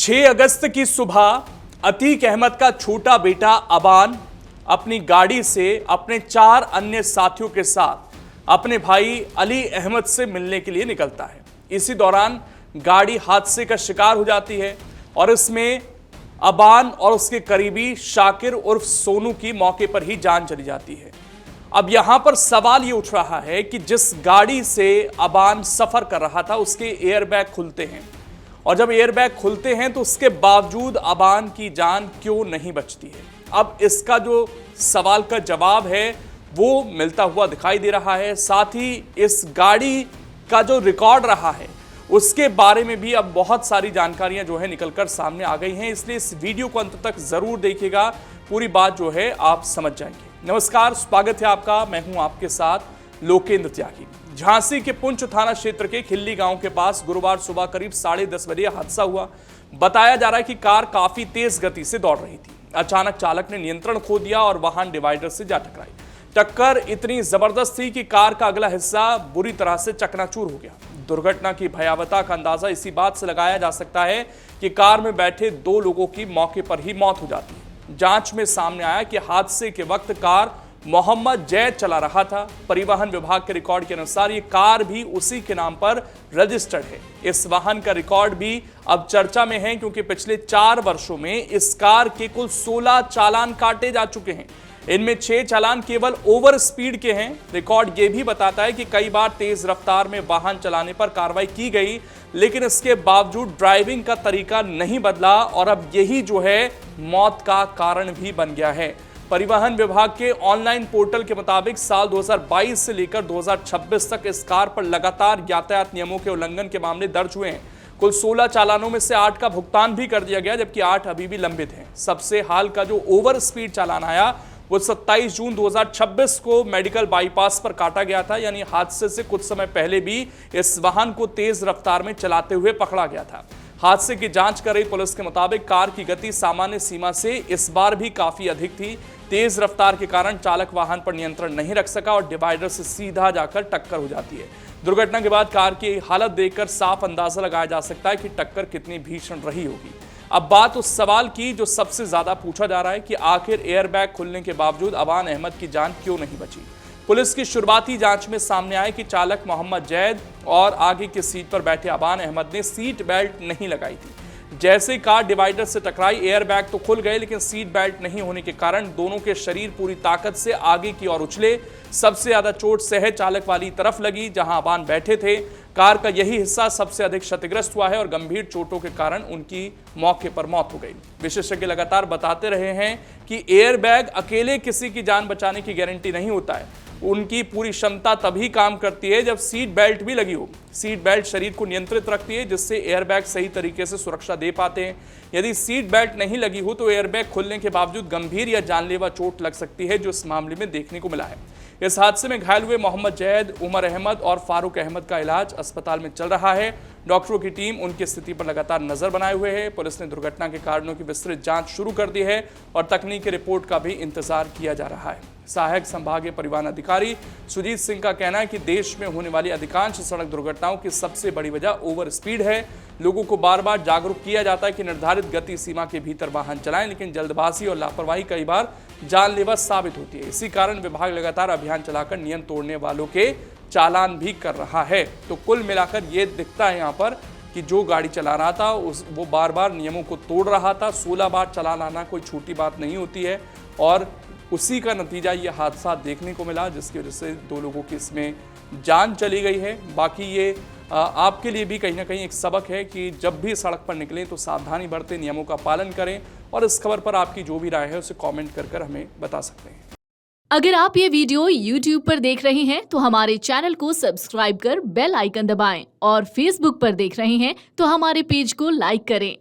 6 अगस्त की सुबह अतीक अहमद का छोटा बेटा अबान अपनी गाड़ी से अपने 4 अन्य साथियों के साथ अपने भाई अली अहमद से मिलने के लिए निकलता है। इसी दौरान गाड़ी हादसे का शिकार हो जाती है और इसमें अबान और उसके करीबी शाकिर उर्फ सोनू की मौके पर ही जान चली जाती है। अब यहां पर सवाल ये उठ रहा है कि जिस गाड़ी से अबान सफर कर रहा था उसके एयरबैग खुलते हैं और जब एयरबैग खुलते हैं तो उसके बावजूद अबान की जान क्यों नहीं बचती है। अब इसका जो सवाल का जवाब है वो मिलता हुआ दिखाई दे रहा है। साथ ही इस गाड़ी का जो रिकॉर्ड रहा है उसके बारे में भी अब बहुत सारी जानकारियां जो है निकलकर सामने आ गई हैं, इसलिए इस वीडियो को अंत तक जरूर देखिएगा, पूरी बात जो है आप समझ जाएंगे। नमस्कार, स्वागत है आपका, मैं हूं आपके साथ लोकेंद्र त्यागी। झांसी के पुंछ थाना क्षेत्र के खिल्ली गांव के पास गुरुवार सुबह करीब 10:30 बजे हादसा हुआ। बताया जा रहा है कि कार काफी तेज गति से दौड़ रही थी। अचानक चालक ने नियंत्रण खो दिया और वाहन डिवाइडर से जा टकराई। टक्कर इतनी जबरदस्त थी कि कार का अगला हिस्सा बुरी तरह से चकनाचूर हो गया। दुर्घटना की भयावहता का अंदाजा इसी बात से लगाया जा सकता है कि कार में बैठे 2 लोगों की मौके पर ही मौत हो जाती है। जांच में सामने आया कि हादसे के वक्त कार मोहम्मद जैद चला रहा था। परिवहन विभाग के रिकॉर्ड के अनुसार ये कार भी उसी के नाम पर रजिस्टर्ड है। इस वाहन का रिकॉर्ड भी अब चर्चा में है क्योंकि पिछले 4 वर्षों में इस कार के कुल 16 चालान काटे जा चुके हैं। इनमें 6 चालान केवल ओवर स्पीड के हैं। रिकॉर्ड ये भी बताता है कि कई बार तेज रफ्तार में वाहन चलाने पर कार्रवाई की गई, लेकिन इसके बावजूद ड्राइविंग का तरीका नहीं बदला और अब यही जो है मौत का कारण भी बन गया है। परिवहन विभाग के ऑनलाइन पोर्टल के मुताबिक साल 2022 से लेकर 2026 तक इस कार पर लगातार यातायात नियमों के उल्लंघन के मामले दर्ज हुए हैं। कुल 16 चालानों में से 8 का भुगतान भी कर दिया गया, जबकि 8 अभी भी लंबित हैं। सबसे हाल का जो ओवर स्पीड चालान आया वो 27 जून 2026 को मेडिकल बाईपास पर काटा गया था, यानी हादसे से कुछ समय पहले भी इस वाहन को तेज रफ्तार में चलाते हुए पकड़ा गया था। हादसे की जांच कर रही पुलिस के मुताबिक कार की गति सामान्य सीमा से इस बार भी काफी अधिक थी। तेज रफ्तार के कारण चालक वाहन पर नियंत्रण नहीं रख सका और डिवाइडर से सीधा जाकर टक्कर हो जाती है। दुर्घटना के बाद कार की हालत देखकर साफ अंदाजा लगाया जा सकता है कि टक्कर कितनी भीषण रही होगी। अब बात उस सवाल की जो सबसे ज्यादा पूछा जा रहा है कि आखिर एयरबैग खुलने के बावजूद अबान अहमद की जान क्यों नहीं बची। पुलिस की शुरुआती जांच में सामने आया कि चालक मोहम्मद जैद और आगे की सीट पर बैठे अबान अहमद ने सीट बेल्ट नहीं लगाई थी। जैसे कार डिवाइडर से टकराई, एयरबैग तो खुल गए, लेकिन सीट बेल्ट नहीं होने के कारण दोनों के शरीर पूरी ताकत से आगे की ओर उछले। सबसे ज्यादा चोट सह चालक वाली तरफ लगी जहां अबान बैठे थे। कार का यही हिस्सा सबसे अधिक क्षतिग्रस्त हुआ है और गंभीर चोटों के कारण उनकी मौके पर मौत हो गई। विशेषज्ञ लगातार बताते रहे हैं कि एयरबैग अकेले किसी की जान बचाने की गारंटी नहीं होता है। उनकी पूरी क्षमता तभी काम करती है जब सीट बेल्ट भी लगी हो। सीट बेल्ट शरीर को नियंत्रित रखती है, जिससे एयरबैग सही तरीके से सुरक्षा दे पाते हैं। यदि सीट बेल्ट नहीं लगी हो तो एयरबैग खुलने के बावजूद गंभीर या जानलेवा चोट लग सकती है, जो इस मामले में देखने को मिला है। इस हादसे में घायल हुए मोहम्मद जैद, उमर अहमद और फारूक अहमद का इलाज अस्पताल में चल रहा है। डॉक्टरों की टीम उनकी स्थिति पर लगातार नजर बनाए हुए है। पुलिस ने दुर्घटना के कारणों की विस्तृत जांच शुरू कर दी है और तकनीकी रिपोर्ट का भी इंतजार किया जा रहा है। सहायक संभागीय परिवहन अधिकारी सुजीत सिंह का कहना है कि देश में होने वाली अधिकांश सड़क दुर्घटनाओं की सबसे बड़ी वजह ओवर स्पीड है। लोगों को बार बार जागरूक किया जाता है कि निर्धारित गति सीमा के भीतर वाहन चलाएं, लेकिन जल्दबाजी और लापरवाही कई बार जानलेवा साबित होती है। इसी कारण विभाग लगातार अभियान चलाकर नियम तोड़ने वालों के चालान भी कर रहा है। तो कुल मिलाकर ये दिखता है यहाँ पर कि जो गाड़ी चला रहा था वो बार बार नियमों को तोड़ रहा था। 16 बार चालान आना कोई छोटी बात नहीं होती है और उसी का नतीजा ये हादसा देखने को मिला, जिसकी वजह से 2 लोगों की इसमें जान चली गई है। बाकी ये आपके लिए भी कहीं ना कहीं एक सबक है कि जब भी सड़क पर निकलें तो सावधानी बरतें, नियमों का पालन करें और इस खबर पर आपकी जो भी राय है उसे कमेंट कर हमें बता सकते हैं। अगर आप ये वीडियो YouTube पर देख रहे हैं तो हमारे चैनल को सब्सक्राइब कर बेल आइकन दबाएं और Facebook पर देख रहे हैं तो हमारे पेज को लाइक करें।